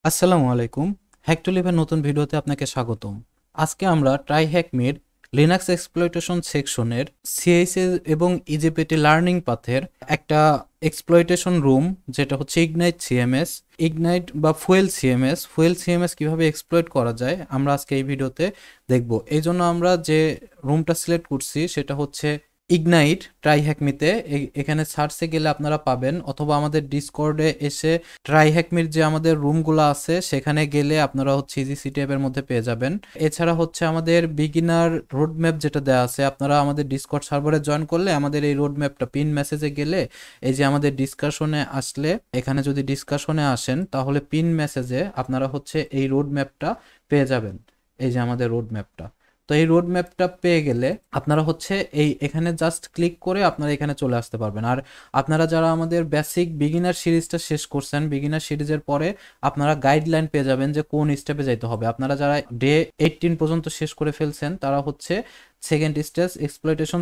আসসালামু আলাইকুম। Hack two লিভের নতুন ভিডিওতে আপনাকে স্বাগতম। আজকে আমরা ট্রাইহ্যাকমির লিনাক্স এক্সপ্লয়টেশন সেকশনের সিএসএস এবং ইজিপিটি লার্নিং পাথের একটা এক্সপ্লয়টেশন রুম, যেটা হচ্ছে ইগনাইট সিএমএস, ইগনাইট বা ফুয়েল সিএমএস কিভাবে এক্সপ্লয়েট করা যায় আমরা আজকে এই ভিডিওতে দেখব। এই জন্য আমরা যে রুমটা সিলেক্ট করছি সেটা হচ্ছে ইগনাইট ট্রাইহ্যাকমিতে। এখানে সার্চে গেলে আপনারা পাবেন, অথবা আমাদের ডিসকর্ডে এসে ট্রাইহ্যাকমির যে আমাদের রুমগুলো আছে সেখানে গেলে আপনারা হচ্ছে ইজি ট্যাবের মধ্যে পেয়ে যাবেন। এছাড়া হচ্ছে আমাদের বিগিনার রোড ম্যাপ যেটা দেওয়া আছে, আপনারা আমাদের ডিসকর্ড সার্ভারে জয়েন করলে আমাদের এই রোড ম্যাপটা পিন মেসেজে গেলে এই যে আমাদের ডিসকাশনে আসলে, এখানে যদি ডিসকাশনে আসেন তাহলে পিন মেসেজে আপনারা হচ্ছে এই রোড ম্যাপটা পেয়ে যাবেন। এই যে আমাদের রোড ম্যাপটা, তো এই রোড ম্যাপটা পেয়ে গেলে আপনারা হচ্ছে এখানে জাস্ট ক্লিক করে আপনারা এখানে চলে আসতে পারবেন। আর আপনারা যারা আমাদের বেসিক বিগিনার সিরিজটা শেষ করছেন, বিগিনার সিরিজের পরে আপনারা গাইডলাইন পেয়ে যাবেন যে কোন স্টেপে যাইতে হবে। আপনারা যারা ডে 18 পর্যন্ত শেষ করে ফেলছেন তারা হচ্ছে সেকেন্ড স্টেজ এক্সপ্লয়টেশন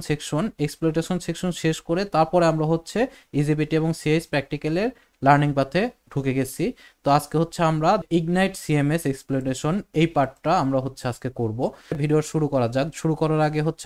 সেকশন শেষ করে তারপরে আমরা হচ্ছে ইজিবিটি এবং সিএস প্র্যাকটিক্যালের লার্নিং পাথে ঢুকে গেছি। তো আজকে হচ্ছে আমরা ইগনাইট সিএমএস এক্সপ্লয়টেশন এই পার্টটা আমরা হচ্ছে আজকে করব। ভিডিও শুরু করা যাক। শুরু করার আগে হচ্ছে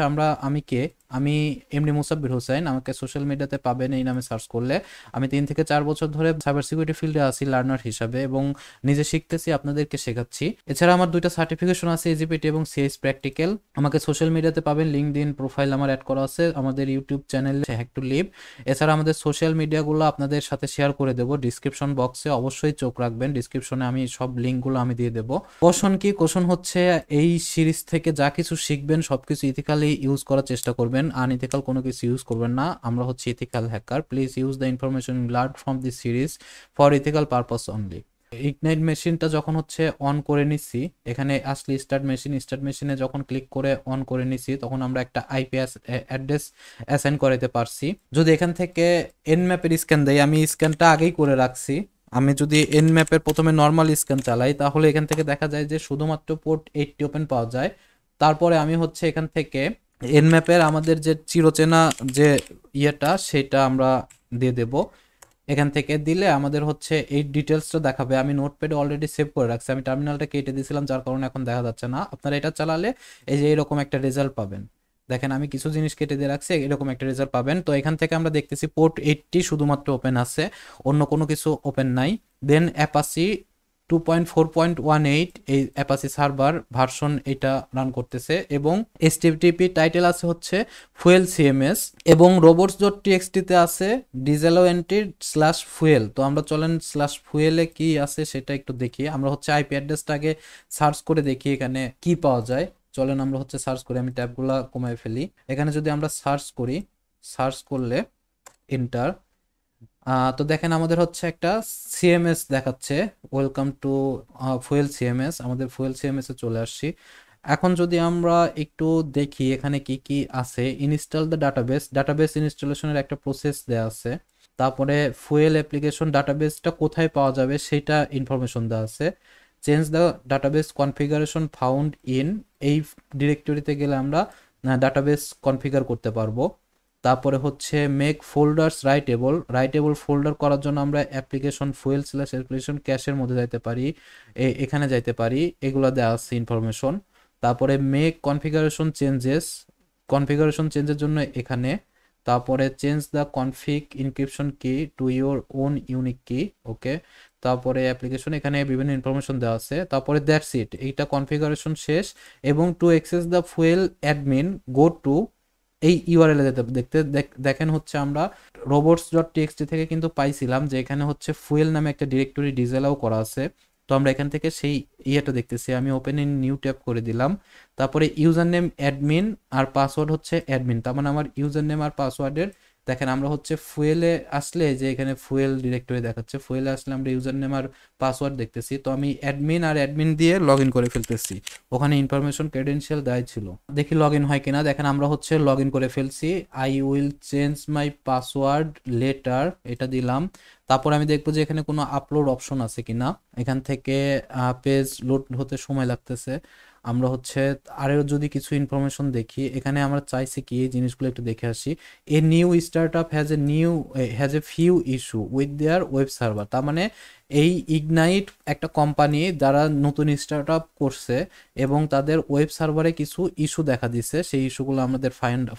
আমি এমডি মুসাব্বির হোসেন, আমাকে সোশ্যাল মিডিয়াতে পাবেন এই নামে সার্চ করলে। আমি 3 থেকে 4 বছর ধরে সাইবার সিকিউরিটি ফিল্ডে আছি লার্নার হিসাবে, এবং নিজে শিখতেছি, আপনাদেরকে শেখাচ্ছি। এছাড়া আমার 2টা সার্টিফিকেশন আছে, ইজিপিটি এবং সিএস প্র্যাকটিক্যাল। আমাকে সোশ্যাল মিডিয়াতে পাবেন, লিঙ্কডইন প্রোফাইল আমার অ্যাড করা আছে, আমাদের YouTube channel hack to live. এছাড়া আমাদের সোশ্যাল মিডিয়াগুলো আপনাদের সাথে শেয়ার করে দেবো ডিসক্রিপশন বক্সে, অবশ্যই চোখ রাখবেন, ডিসক্রিপশনে আমি সব লিঙ্কগুলো আমি দিয়ে দেবো। কোশ্চন হচ্ছে এই সিরিজ থেকে যা কিছু শিখবেন সবকিছু ইথিক্যালি ইউজ করার চেষ্টা করবেন, আনইথিক্যাল কোনো কিছু ইউজ করবেন না। আমরা হচ্ছে ethical hacker. Please use the information learn from this series for ethical purpose only. Ignite মেশিনটা যখন হচ্ছে অন করে নিচ্ছি, এখানে আসলে স্টার্ট মেশিনে যখন ক্লিক করে অন করে নিচ্ছি তখন আমরা একটা আইপি অ্যাড্রেস অ্যাসাইন করাতে পারছি। যদি এখান থেকে এন ম্যাপের স্ক্যান দেই, আমি স্ক্যানটা আগেই করে রাখছি। আমি যদি এন ম্যাপের প্রথমে নর্মাল স্ক্যান চালাই তাহলে এখান থেকে দেখা যায় যে শুধুমাত্র পোর্ট 80 ওপেন পাওয়া যায়। তারপরে আমি হচ্ছে এখান থেকে এন ম্যাপের আমাদের যে চিরচেনা যে ইয়েটা সেটা আমরা দিয়ে দেব। এখান থেকে দিলে আমাদের হচ্ছে এই ডিটেলসটা দেখাবে। আমি নোটপ্যাডে অলরেডি সেভ করে রাখছি, আমি টার্মিনালটা কেটে দিয়েছিলাম যার কারণে এখন দেখা যাচ্ছে না। আপনারা এটা চালালে এই যে এরকম একটা রেজাল্ট পাবেন। দেখেন আমি কিছু জিনিস কেটে দিয়ে রাখছি, এরকম একটা রেজাল্ট পাবেন। তো এখান থেকে আমরা দেখতেছি পোর্ট 80 শুধুমাত্র ওপেন আছে, অন্য কোনো কিছু ওপেন নাই। দেন অ্যাপাসি 2.4.18 এই অ্যাপাসি সার্ভার ভার্সন এটা রান করতেছে, এবং এসটিটিপি টাইটেল আছে হচ্ছে ফুয়েল সিএমএস, এবং রোবটস ডট টিএক্সটিতে আছে ডিজেলোএন্টি/ফুয়েল। তো আমরা চলেন /ফুয়েলে কি আছে সেটা একটু দেখি। আমরা হচ্ছে আইপি অ্যাড্রেসটা আগে সার্চ করে দেখি এখানে কি পাওয়া যায়। চলেন আমরা হচ্ছে সার্চ করি, আমি ট্যাবগুলা কমায় ফেলি। এখানে যদি আমরা সার্চ করি, সার্চ করলে এন্টার, তো দেখেন আমাদের হচ্ছে একটা সিএমএস দেখাচ্ছে, ওয়েলকাম টু ফুয়েল সিএমএস। আমাদের ফুয়েল সিএমএস এ চলে আসছি। এখন যদি আমরা একটু দেখি এখানে কি কি আছে, ইনস্টল দ্য ডাটাবেস ইনস্টলেশনের একটা প্রসেস দেওয়া আছে। তারপরে ফুয়েল অ্যাপ্লিকেশন ডাটাবেসটা কোথায় পাওয়া যাবে সেটা ইনফরমেশন দেওয়া আছে। Change the database configuration found in, এই ডিরেক্টরিতে গেলে আমরা ডাটাবেস কনফিগার করতে পারবো। তারপরে হচ্ছে মেক ফোল্ডার্স রাইটেবল ফোল্ডার করার জন্য আমরা অ্যাপ্লিকেশন ফুয়েল/অ্যাপ্লিকেশন ক্যাশের মধ্যে যাইতে পারি, এখানে যাইতে পারি, এগুলো দেওয়া আছে ইনফরমেশন। তারপরে মেক কনফিগারেশন চেঞ্জের জন্য এখানে। তারপরে চেঞ্জ দ্য কনফিগ ইনক্রিপশন কি টু ইউর ওন ইউনিক কি, ওকে। তারপরে অ্যাপ্লিকেশন, এখানে বিভিন্ন ইনফরমেশন দেওয়া আছে। তারপরে দ্যাটস ইট, এইটা কনফিগারেশন শেষ। এবং to access the fuel admin go to, এই ইউআরএল এ দেখতে দেখেন হচ্ছে আমরা রোবটস ডট টিএক্সটি থেকে কিন্তু পাইছিলাম যে এখানে হচ্ছে ফুয়েল নামে একটা ডিরেক্টরি ডিজেলাও করা আছে। তো আমরা এখান থেকে সেই ইয়েটা দেখতেছি। আমি ওপেন ইন নিউ ট্যাব করে দিলাম। তারপরে ইউজার নেম অ্যাডমিন আর পাসওয়ার্ড হচ্ছে অ্যাডমিন, তার মানে আমার ইউজার নেম আর পাসওয়ার্ডের, দেখেন আমরা হচ্ছে ফুয়েলে আসলে যে এখানে ফুয়েল ডিরেক্টরি দেখাচ্ছে, ফুয়েলে আসলে আমরা ইউজার নেম আর পাসওয়ার্ড দেখতেছি। তো আমি অ্যাডমিন দিয়ে লগ ইন করে ফেলতেছি, ওখানে ইনফরমেশন ক্রেডেনশিয়াল দেয় ছিল। দেখি লগ ইন হয় কিনা। দেখেন আমরা হচ্ছে লগ ইন করে ফেলছি। I will change my password letter, এটা দিলাম। তারপর আমি দেখবো যে এখানে কোনো আপলোড অপশন আছে কিনা। এখান থেকে পেজ লোড হতে সময় লাগতেছে। আমরা হচ্ছে আরও যদি কিছু ইনফরমেশন দেখি, এখানে আমরা চাইছি কি এই জিনিসগুলো একটু দেখে আসি। A new start up has a few issue with their web server, তার মানে এই ইগনাইট একটা কোম্পানি যারা নতুন স্টার্ট আপ করছে এবং তাদের ওয়েব সার্ভারে কিছু ইস্যু দেখা দিচ্ছে, সেই ইস্যুগুলো আমাদের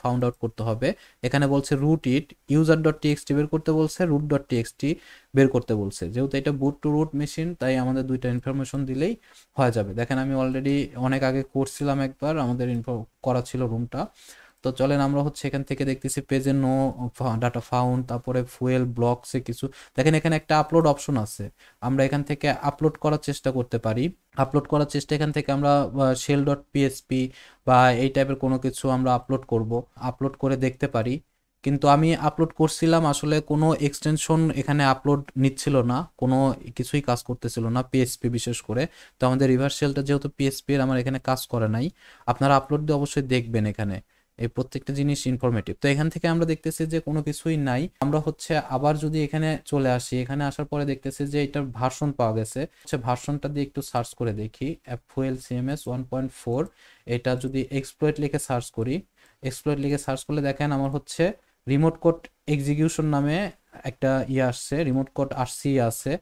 ফাউন্ড আউট করতে হবে। এখানে বলছে রুট ইট, ইউজার ডট টিএক্সটি বের করতে বলছে, রুট ডট টিএক্সটি বের করতে বলছে। যেহেতু এটা বুট টু রুট মেশিন, তাই আমাদের দুইটা ইনফরমেশন দিলেই হয়ে যাবে। দেখেন আমি অলরেডি অনেক আগে করছিলাম একবার, আমাদের করা ছিল রুমটা। তো চলেন আমরা হচ্ছে এখান থেকে দেখতেছি পেজে নো ডাটা ফাউন্ড, তারপরে ফুয়েল ব্লকসে কিছু দেখেন এখানে একটা আপলোড অপশন আছে, আমরা এখান থেকে আপলোড করার চেষ্টা করতে পারি। আপলোড করার চেষ্টা এখান থেকে আমরা শেল ডট পিএসপি বা এই টাইপের কোনো কিছু আমরা আপলোড করব, আপলোড করে দেখতে পারি। কিন্তু আমি আপলোড করছিলাম, আসলে কোনো এক্সটেনশন এখানে আপলোড নিচ্ছিল না, কোনো কিছুই কাজ করতেছিল না, পিএসপি বিশেষ করে। তো আমাদের রিভার্স শেলটা যেহেতু পিএসপি এর আমার এখানে কাজ করে নাই। আপনারা আপলোড দিয়ে অবশ্যই দেখবেন, এখানে এই প্রত্যেকটা জিনিস ইনফরমেটিভ। তো এখান থেকে আমরা দেখতেছি যে কোনো কিছুই নাই। আমরা হচ্ছে আবার যদি এখানে চলে আসি, এখানে আসার পরে দেখতেছি যে এটার ভার্সন পাওয়া গেছে, হচ্ছে ভার্সনটা দিয়ে একটু সার্চ করে দেখি, ফুয়েল সিএমএস 1.4। এটা যদি এক্সপ্লয়েট লিখে সার্চ করি, এক্সপ্লয়েট লিখে সার্চ করলে দেখেন আমার হচ্ছে রিমোট কোড এক্সিকিউশন নামে একটা আসছে, রিমোট কোড আরসি আছে,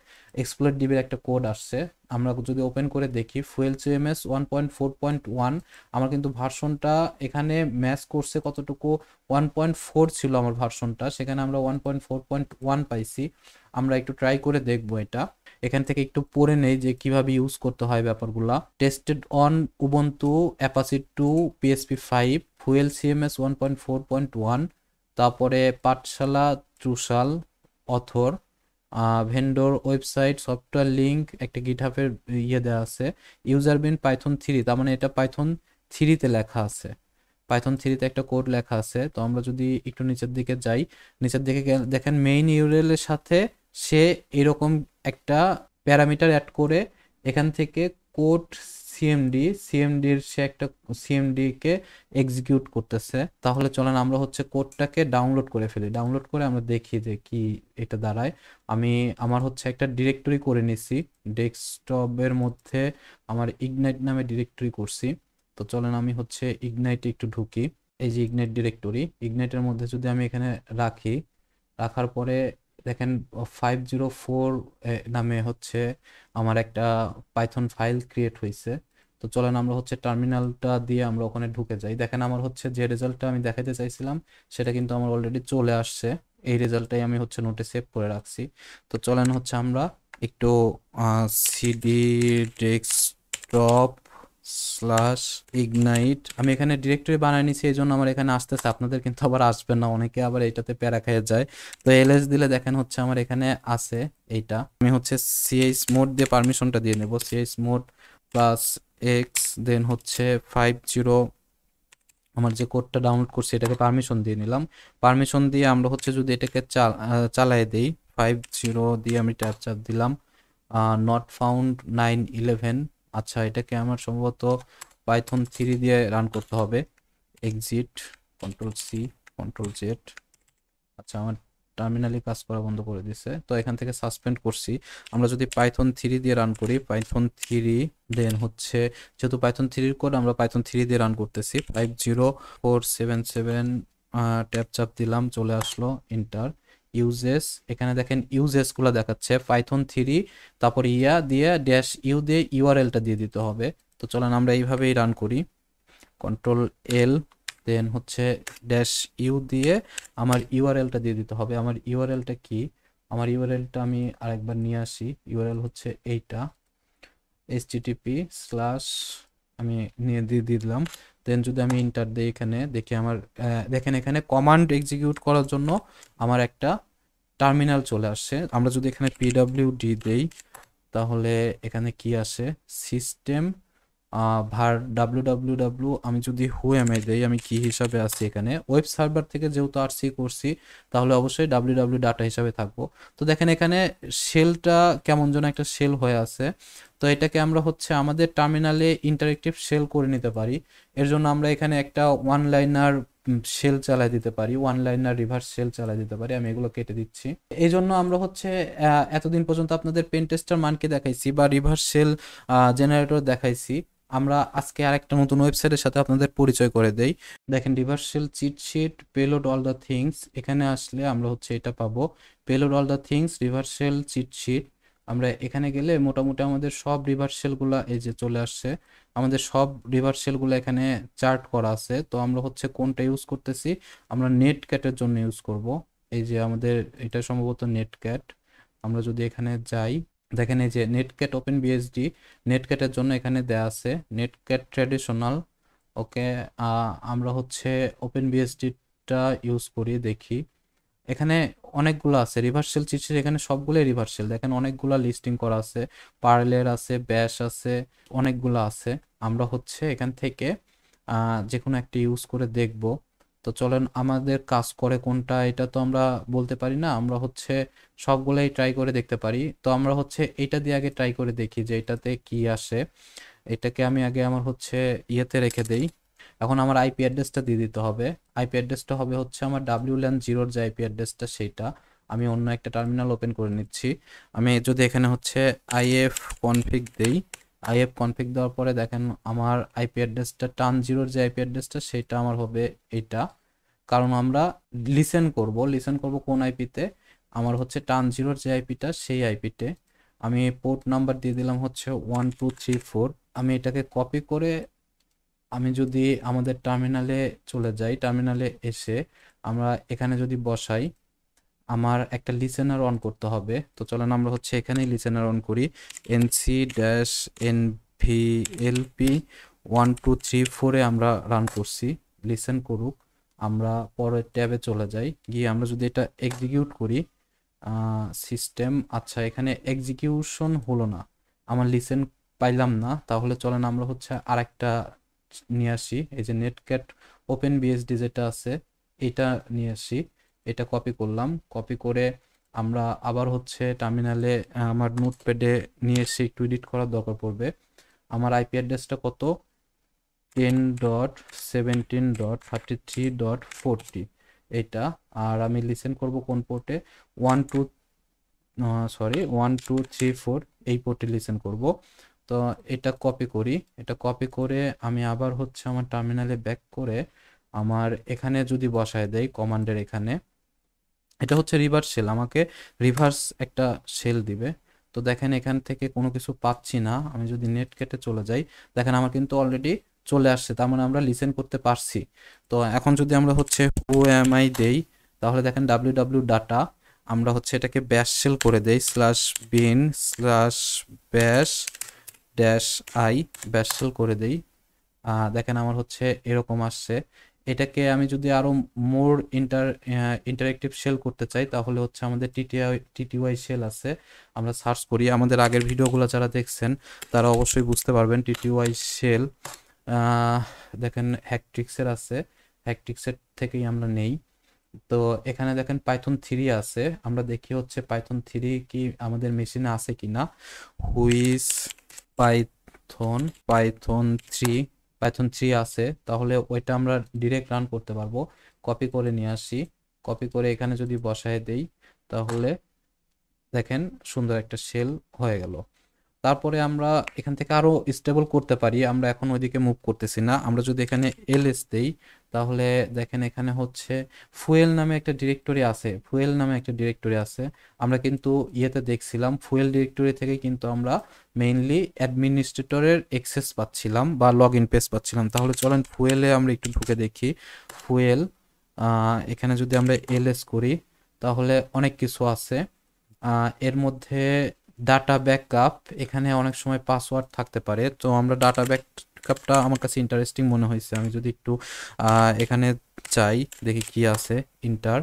এক্সপ্লয়েট ডিবির একটা কোড আসছে। আমরা যদি ওপেন করে দেখি ফুয়েল সিএমএস 1.4.1, আমার কিন্তু ভার্সনটা এখানে ম্যাচ করছে কতটুকু, 1.4 ছিল আমার ভার্সনটা, সেখানে আমরা 1.4.1 পাইছি। আমরা একটু ট্রাই করে দেখবো এটা, এখান থেকে একটু পড়ে নেই যে কিভাবে ইউজ করতে হয় ব্যাপারগুলা। Tested on Ubuntu Apache 2 PSP 5 fuel CMS 1.4.1, তারপরে পাঠশালা ট্রুশাল author, vendor website software link, একটা গিটহাবের দেওয়া আছে, ইউজার বিন পাইথন 3, তার মানে এটা পাইথন 3-তে লেখা আছে, পাইথন 3-তে একটা কোড লেখা আছে। তো আমরা যদি একটু নিচের দিকে যাই, নিচের দিকে দেখেন মেইন ইউআরএল এর সাথে সে এরকম একটা প্যারামিটার অ্যাড করে এখান থেকে কোড সিএমডির সে একটা সিএমডি কে এক্সিকিউট করতেছে। তাহলে চলেন আমরা হচ্ছে কোডটাকে ডাউনলোড করে ফেলি, ডাউনলোড করে আমরা দেখি যে কি এটা দাঁড়ায়। আমি আমার হচ্ছে একটা ডিরেক্টরি করে নিছি, ডেস্কটপের মধ্যে আমার ইগনাইট নামে ডিরেক্টরি করছি। তো চলেন আমি হচ্ছে ইগনাইটে একটু ঢুকি, এই যে ইগনাইট ডিরেক্টরি, ইগনাইটের মধ্যে যদি আমি এখানে রাখি, রাখার পরে দেখেন 504 নামে হচ্ছে আমার একটা পাইথন ফাইল ক্রিয়েট হয়েছে। তো চলেন আমরা হচ্ছে টার্মিনালটা দিয়ে আমরা ওখানে ঢুকে যাই। দেখেন আমার হচ্ছে যে রেজাল্টটা আমি দেখাতে চাইছিলাম সেটা কিন্তু আমার অলরেডি চলে আসছে, এই রেজাল্টটাই আমি হচ্ছে নোটে সেভ করে রাখছি। তো চলেন হচ্ছে আমরা একটু সিডি ডেস্কটপ স্ল্যাশ ইগনাইট, আমি এখানে ডিরেক্টরি বানায় নিছি, এই জন্য আমার এখানে আসতেছে, আপনাদের কিন্তু আবার আসবে না, অনেকে আবার এইটাতে প্যারা খেয়ে যায়। তো এলএস দিলে দেখেন হচ্ছে আমার এখানে আছে এইটা, আমি হচ্ছে সিএইচ মোড দিয়ে পারমিশনটা দিয়ে নেব, সিএইচ মোড প্লাস এক্স, দেন হচ্ছে 50, আমার যে কোডটা ডাউনলোড করছি এটাকে পারমিশন দিয়ে নিলাম। পারমিশন দিয়ে আমরা হচ্ছে যদি এটাকে চালাই দেই, 50 দিয়ে আমি ট্যাব দিলাম, নট ফাউন্ড 911। আচ্ছা, এটাকে আমার সম্ভবত পাইথন 3 দিয়ে রান করতে হবে, exit, control C, control Z. আচ্ছা, আমার টার্মিনালে কাজ করা বন্ধ করে দিছে, তো এখান থেকে সাসপেন্ড করছি। আমরা যদি পাইথন 3 দিয়ে রান করি, পাইথন 3, দেন হচ্ছে যেহেতু পাইথন 3 কোড আমরা পাইথন 3 দিয়ে রান করতেছি, 50477 ট্যাব দিলাম, চলে আসলো, ইন্টার। ইউজেস, এখানে দেখেন ইউজেস গুলো দেখাচ্ছে পাইথন 3, তারপর দিয়ে ড্যাশ ইউ দিয়ে ইউআরএলটা দিয়ে দিতে হবে। তো চলেন আমরা এইভাবেই রান করি, কন্ট্রোল এল, দেন হচ্ছে ড্যাশ ইউ দিয়ে আমার ইউআরএলটা দিয়ে দিতে হবে। আমার ইউআরএলটা কি, আমার ইউআরএলটা আমি আরেকবার নিয়ে আসি, ইউআরএল হচ্ছে এইটা, এইচটিটিপি স্ল্যাশ, আমি নিয়ে দিয়ে দিলাম। দেন যদি আমি ইন্টার দিই, এখানে দেখি আমার দেখেন এখানে কমান্ড এক্সিকিউট করার জন্য আমার একটা টার্মিনাল চলে আসছে। আমরা যদি এখানে পিডব্লিউডি দেই তাহলে এখানে কি আসে, সিস্টেম ভার www, আমি যদি হুএমএ দেই আমি কি হিসাবে আছি, এখানে ওয়েব সার্ভার থেকে যেহেতু আরসি করছি তাহলে অবশ্যই www ডাটা হিসাবে থাকবো। তো দেখেন এখানে শেলটা কেমন যেন একটা শেল হয়ে আছে, তো এটাকে আমরা হচ্ছে আমাদের টার্মিনালে ইন্টারেক্টিভ শেল করে নিতে পারি। এর জন্য আমরা এখানে একটা ওয়ান লাইনার শেল চালাই দিতে পারি, ওয়ান লাইনার রিভার্স শেল চালাই দিতে পারি, আমি এগুলো কেটে দিচ্ছি। এই জন্য আমরা হচ্ছে এতদিন পর্যন্ত আপনাদের পেন টেস্টার মানকে দেখাইছি বা রিভার্স শেল জেনারেটর দেখাইছি। আমরা আজকে আরেকটা নতুন ওয়েবসাইটের সাথে আপনাদের পরিচয় করে দেই। দেখেন reverse shell cheat sheet payload all the things, এখানে আসলে আমরা হচ্ছে এটা পাবো, payload all the things reverse shell cheat sheet. আমরা এখানে গেলে মোটামুটি আমাদের সব রিভার্সেলগুলো এই যে চলে আসছে, আমাদের সব রিভার্সেলগুলো এখানে চার্ট করা আছে। তো আমরা হচ্ছে কোনটা ইউজ করতেছি, আমরা নেট ক্যাটের জন্য ইউজ করব। এই যে আমাদের এটা সম্ভবত নেট ক্যাট। আমরা যদি এখানে যাই, দেখেন এই যে নেট ক্যাট ওপেন বিএসডি, নেট ক্যাটের জন্য এখানে দেয়া আছে নেট ক্যাট ট্র্যাডিশনাল। ওকে, আমরা হচ্ছে ওপেন বিএসডিটা ইউজ করি, দেখি এখানে অনেকগুলো আছে রিভার্সাল চিটসের, এখানে সবগুলোই রিভার্সাল, দেখেন অনেকগুলা লিস্টিং করা আছে, পার্লের আছে, ব্যাশ আছে, অনেকগুলো আছে। আমরা হচ্ছে এখান থেকে যে কোনো একটা ইউজ করে দেখব। তো চলেন আমাদের কাজ করে কোনটা এটা তো আমরা বলতে পারি না, আমরা হচ্ছে সবগুলাই ট্রাই করে দেখতে পারি। তো আমরা হচ্ছে এটা দিয়ে আগে ট্রাই করে দেখি যে এটাতে কি আসে। এটাকে আমি আগে আমার হচ্ছে ইয়েতে রেখে দেই। এখন আমার আইপি অ্যাড্রেসটা দিয়ে দিতে হবে। আইপি অ্যাড্রেসটা হবে হচ্ছে আমার WLAN 0 যে আইপি অ্যাড্রেসটা সেইটা। আমি অন্য একটা টার্মিনাল ওপেন করে নিচ্ছি। আমি যদি এখানে হচ্ছে IF কনফিগ দেই, IF কনফিগ দেওয়ার পরে দেখেন আমার আইপি অ্যাড্রেসটা টান 0 যে আইপি অ্যাড্রেসটা সেটা আমার হবে এটা। কারণ আমরা লিসেন করব কোন আইপিতে, আমার হচ্ছে টান 0 যে আইপিটা সেই আইপিতে। আমি পোর্ট নাম্বার দিয়ে দিলাম হচ্ছে 1234। আমি এটাকে কপি করে আমি যদি আমাদের টার্মিনালে চলে যাই, টার্মিনালে এসে আমরা এখানে যদি বসাই, আমার একটা লিসেনার অন করতে হবে। তো চলেন আমরা হচ্ছে এখানেই লিসেনার অন করি, NC-NVLP 1234-এ আমরা রান করছি, লিসেন করুক। আমরা পরের ট্যাবে চলে যাই, গিয়ে আমরা যদি এটা এক্সিকিউট করি, সিস্টেম, আচ্ছা এখানে এক্সিকিউশন হলো না, আমার লিসেন পাইলাম না। তাহলে চলেন আমরা হচ্ছে আরেকটা নিয়ে আসি, এই যে নেটক্যাট ওপেন বিএসডি যেটা আছে এটা নিয়ে আসি। এটা কপি করলাম, কপি করে আমরা আবার হচ্ছে টার্মিনালে আমার নোটপ্যাডে নিয়ে এসে একটু এডিট করার দরকার পড়বে। আমার আইপি অ্যাড্রেসটা কত, 10.17.33.40 এইটা। আর আমি লিসেন করব কোন পোর্টে, 1234 এই পোর্টে লিসেন করব। তো এটা কপি করি, এটা কপি করে আমি আবার হচ্ছে আমার টার্মিনালে ব্যাক করে আমার এখানে যদি বসায় দেই কমান্ডের এখানে, এটা হচ্ছে রিভার্স শেল, আমাকে রিভার্স একটা শেল দিবে। তো দেখেন এখান থেকে কোনো কিছু পাচ্ছি না। আমি যদি নেট কেটে চলে যাই, দেখেন আমার কিন্তু অলরেডি চলে আসছে, তার মানে আমরা লিসেন করতে পারছি। তো এখন যদি আমরা হচ্ছে OMI দেই, তাহলে দেখেন www ডাটা, আমরা হচ্ছে এটাকে ব্যাশ শেল করে দেই, /bin/bash-i ব্যাশ শেল করে দেই। দেখেন আমার হচ্ছে এরকম আসছে। এটাকে আমি যদি আরো মোর ইন্টারেক্টিভ শেল করতে চাই, তাহলে হচ্ছে আমাদের টিটিওয়াই শেল আছে, আমরা সার্চ করি। আমাদের আগের ভিডিওগুলো যারা দেখছেন তারা অবশ্যই বুঝতে পারবেন টিটিওয়াই শেল। দেখেন হ্যাকট্রিক্সের আছে, হ্যাকট্রিক্সের থেকেই আমরা নেই। তো এখানে দেখেন পাইথন 3 আছে, আমরা দেখি হচ্ছে পাইথন 3 কি আমাদের মেশিনে আছে কিনা। হুইজ পাইথন 3, পাইথন 3 আছে, তাহলে ওইটা আমরা ডিরেক্ট রান করতে পারবো। কপি করে নিয়ে আসি, কপি করে এখানে যদি বসায় দেই, তাহলে দেখেন সুন্দর একটা শেল হয়ে গেল। তারপরে আমরা এখান থেকে আরো স্টেবল করতে পারি, আমরা এখন ওইদিকে মুভ করতেছি না। আমরা যদি এখানে এলএস দেই, তাহলে দেখেন এখানে হচ্ছে ফুয়েল নামে একটা ডিরেক্টরি আছে, ফুয়েল নামে একটা ডিরেক্টরি আছে। আমরা কিন্তু ইয়েতে দেখছিলাম ফুয়েল ডিরেক্টরি থেকে কিন্তু আমরা মেইনলি অ্যাডমিনিস্ট্রেটরের অ্যাক্সেস পাচ্ছিলাম বা লগ ইন পেজ পাচ্ছিলাম। তাহলে চলেন ফুয়েলে আমরা একটু ঢুকে দেখি। ফুয়েল, এখানে যদি আমরা এলএস করি, তাহলে অনেক কিছু আছে। এর মধ্যে ডাটা ব্যাকআপ, এখানে অনেক সময় পাসওয়ার্ড থাকতে পারে, তো আমরা ডাটা ব্যাকআপটা আমার কাছে ইন্টারেস্টিং মনে হয়েছে। আমি যদি একটু এখানে চাই দেখি কি আছে, ইন্টার,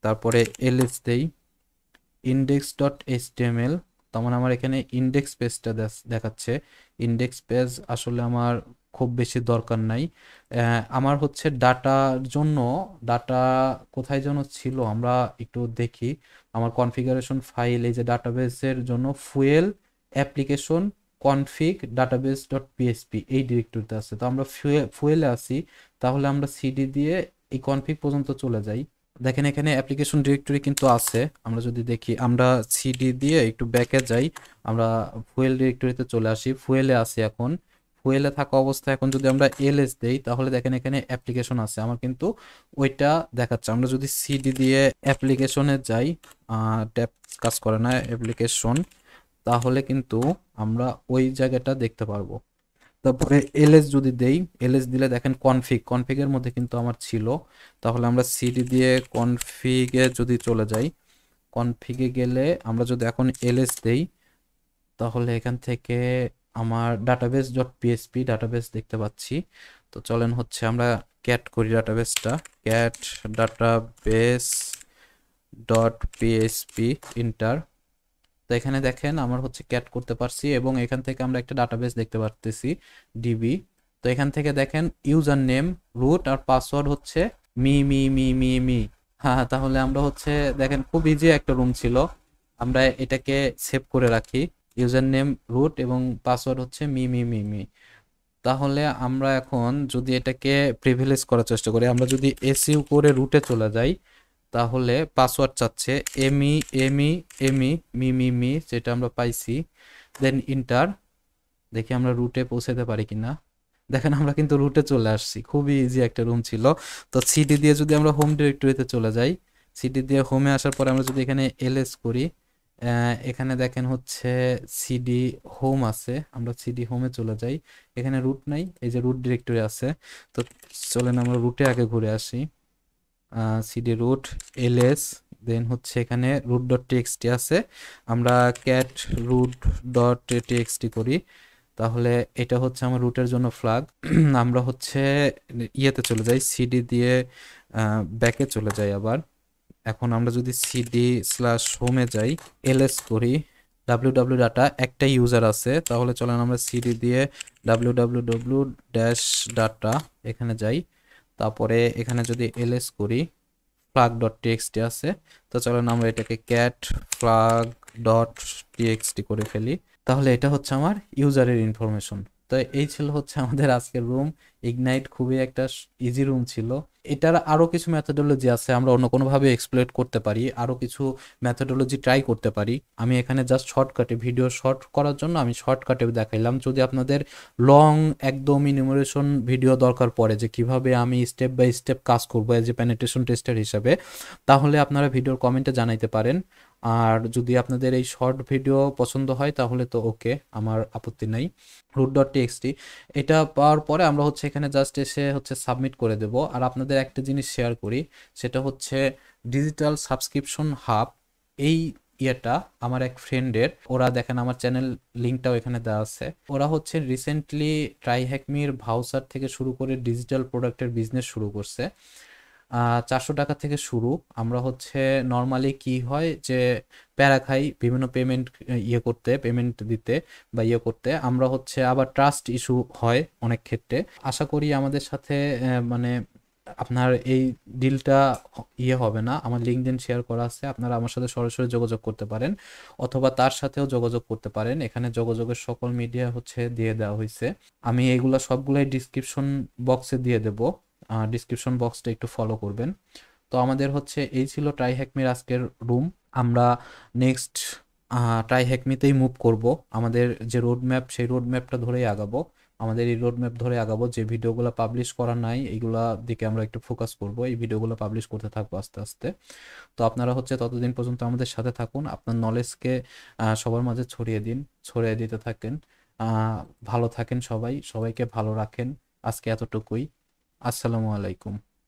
তারপরে এলএস দেই, index.html, তার মানে আমার এখানে ইন্ডেক্স পেজটা দেখাচ্ছে। ইন্ডেক্স পেজ আসলে আমার খুব বেশি দরকার নাই, আমার হচ্ছে ডাটার জন্য। ডাটা কোথায় যেন ছিল, আমরা একটু দেখি। আমার কনফিগারেশন ফাইল, এই যে ডাটাবেসের জন্য ফুয়েল অ্যাপ্লিকেশন কনফিগ ডাটাবেস.পিএসপি এই ডিরেক্টরিতে আছে। তো আমরা ফুয়েলে আছি, তাহলে আমরা সিডি দিয়ে এই কনফিগ পর্যন্ত চলে যাই। দেখেন এখানে অ্যাপ্লিকেশন ডিরেক্টরি কিন্তু আছে, আমরা যদি দেখি, আমরা সিডি দিয়ে একটু ব্যাকে যাই, আমরা ফুয়েল ডিরেক্টরিতে চলে আসি, ফুয়েলে আসি এখন। ফুয়েলে থাকা অবস্থায় এখন যদি আমরা এলএস দেই তাহলে দেখেন এখানে অ্যাপ্লিকেশন আছে, আমার কিন্তু ওইটা দেখাচ্ছে। আমরা যদি সিডি দিয়ে অ্যাপ্লিকেশনে যাই, ট্যাব কাজ করে না অ্যাপ্লিকেশন, তাহলে কিন্তু আমরা ওই জায়গাটা দেখতে পারবো। তারপরে এলএস যদি দেই, এলএস দিলে দেখেন কনফিগের মধ্যে কিন্তু আমার ছিল। তাহলে আমরা সিডি দিয়ে কনফিগে যদি চলে যাই, কনফিগে গেলে আমরা যদি এখন এলএস দেই তাহলে এখান থেকে আমার ডাটাবেস ডট পিএসপি ডাটাবেস দেখতে পাচ্ছি। তো চলেন হচ্ছে আমরা ক্যাট করি ডাটাবেসটা, cat database dot PSP enter. তো এখানে দেখেন আমার হচ্ছে ক্যাট করতে পারছি এবং এখান থেকে আমরা একটা ডাটাবেস দেখতে পারতেছি ডিবি। তো এখান থেকে দেখেন ইউজার নেম রুট আর পাসওয়ার্ড হচ্ছে me me me me me. হ্যাঁ, তাহলে আমরা হচ্ছে দেখেন খুব ইজি একটা রুম ছিল, আমরা এটাকে সেভ করে রাখি। ইউজার নেম রুট এবং পাসওয়ার্ড হচ্ছে মি মি মি মি। তাহলে আমরা এখন যদি এটাকে প্রিভিলেজ করার চেষ্টা করি, আমরা যদি এসইউ করে রুটে চলে যাই তাহলে পাসওয়ার্ড চাচ্ছে এমই এমই এমই মি মি মি, যেটা আমরা পাইছি। দেন ইন্টার, দেখি আমরা রুটে পৌঁছাতে পারি কিনা। দেখেন আমরা কিন্তু রুটে চলে আসছি, খুবই ইজি একটা রুম ছিল। তো সিডি দিয়ে যদি আমরা হোম ডিরেক্টরিতে চলে যাই, সিডি দিয়ে হোমে আসার পরে আমরা যদি এখানে এলএস করি, এখানে দেখেন হচ্ছে সিডি হোম আছে, আমরা সিডি হোমে চলে যাই। এখানে রুট নাই, এই যে রুট ডিরেক্টরি আছে। তো চলেন আমরা রুটে আগে ঘুরে আসি, সিডি রুট এলএস, দেন হচ্ছে এখানে রুট ডট টিএক্সটি আছে, আমরা ক্যাট রুট ডট টিএক্সটি করি। তাহলে এটা হচ্ছে আমার রুটের জন্য ফ্ল্যাগ। আমরা হচ্ছে ইয়েতে চলে যাই, সিডি দিয়ে ব্যাকে চলে যাই আবার। এখন আমরা যদি সিডি স্ল্যাশ হোমে যাই, এলএস করি, ডাব্লিউ ডাব্লিউ ডাটা একটা ইউজার আছে, তাহলে চলেন আমরা সিডি দিয়ে W W W dash data এখানে যাই। তারপরে এখানে যদি এলএস করি, ফ্ল্যাগ ডট টিএক্সটি আছে, তো চলেন আমরা এটাকে ক্যাট ফ্ল্যাগ ডট টিএক্সটি করে ফেলি। তাহলে এটা হচ্ছে আমার ইউজারের ইনফরমেশন। তো এই ছিল হচ্ছে আমাদের আজকের রুম ইগনাইট, খুবই একটা ইজি রুম ছিল। এটার আরো কিছু মেথোডোলজি আছে, আমরা অন্য কোনোভাবে এক্সপ্লয়েট করতে পারি, আরো কিছু মেথোডোলজি ট্রাই করতে পারি। আমি এখানে জাস্ট শর্টকাটে ভিডিও শর্ট করার জন্য আমি শর্টকাটে দেখাইলাম। যদি আপনাদের লং একদম ইনুমারেশন ভিডিও দরকার পড়ে যে কিভাবে আমি স্টেপ বাই স্টেপ কাজ করবো এজ এ পেনিট্রেশন টেস্টার হিসাবে, তাহলে আপনারা ভিডিওর কমেন্টে জানাইতে পারেন। আর যদি আপনাদের এই শর্ট ভিডিও পছন্দ হয় তাহলে তো ওকে, আমার আপত্তি নাই। রুট ডট টিএক্সটি এটা পাওয়ার পরে আমরা হচ্ছে এখানে জাস্ট এসে হচ্ছে সাবমিট করে দেব। আর আপনাদের একটা জিনিস শেয়ার করি, সেটা হচ্ছে ডিজিটাল সাবস্ক্রিপশন হাব, এই ইয়েটা আমার এক ফ্রেন্ডের, ওরা দেখেন আমার চ্যানেল লিঙ্কটাও এখানে দেওয়া আছে। ওরা হচ্ছে রিসেন্টলি ট্রাইহ্যাকমির ভাউচার থেকে শুরু করে ডিজিটাল প্রোডাক্টের বিজনেস শুরু করছে। 400 টাকা থেকে শুরু। আমরা হচ্ছে নর্মালি কি হয় যে প্যারা খাই বিভিন্ন পেমেন্ট পেমেন্ট দিতে বা করতে, আমরা হচ্ছে আবার ট্রাস্ট ইস্যু হয় অনেক ক্ষেত্রে। আশা করি আমাদের সাথে মানে আপনার এই ডিলটা হবে না। আমার লিঙ্কডইন শেয়ার করা আছে, আপনারা আমার সাথে সরাসরি যোগাযোগ করতে পারেন অথবা তার সাথেও যোগাযোগ করতে পারেন। এখানে যোগাযোগের সকল মিডিয়া হচ্ছে দিয়ে দেওয়া হয়েছে, আমি এইগুলা সবগুলাই ডিসক্রিপশন বক্সে দিয়ে দেব, ডিসক্রিপশন বক্সটা একটু ফলো করবেন। তো আমাদের হচ্ছে এই ছিল ট্রাইহ্যাকমির আজকের রুম। আমরা নেক্সট ট্রাইহ্যাকমিতেই মুভ করব, আমাদের যে রোড ম্যাপ সেই রোড ম্যাপটা ধরেই আগাবো, আমাদের এই রোড ম্যাপ ধরে আগাবো। যে ভিডিওগুলো পাবলিশ করা নাই এইগুলা দিকে আমরা একটু ফোকাস করব, এই ভিডিওগুলো পাবলিশ করতে থাকবো আস্তে আস্তে। তো আপনারা হচ্ছে ততদিন পর্যন্ত আমাদের সাথে থাকুন, আপনার নলেজকে সবার মাঝে ছড়িয়ে দিতে থাকেন। ভালো থাকেন সবাই, সবাইকে ভালো রাখেন। আজকে এতটুকুই। আসসালামু আলাইকুম।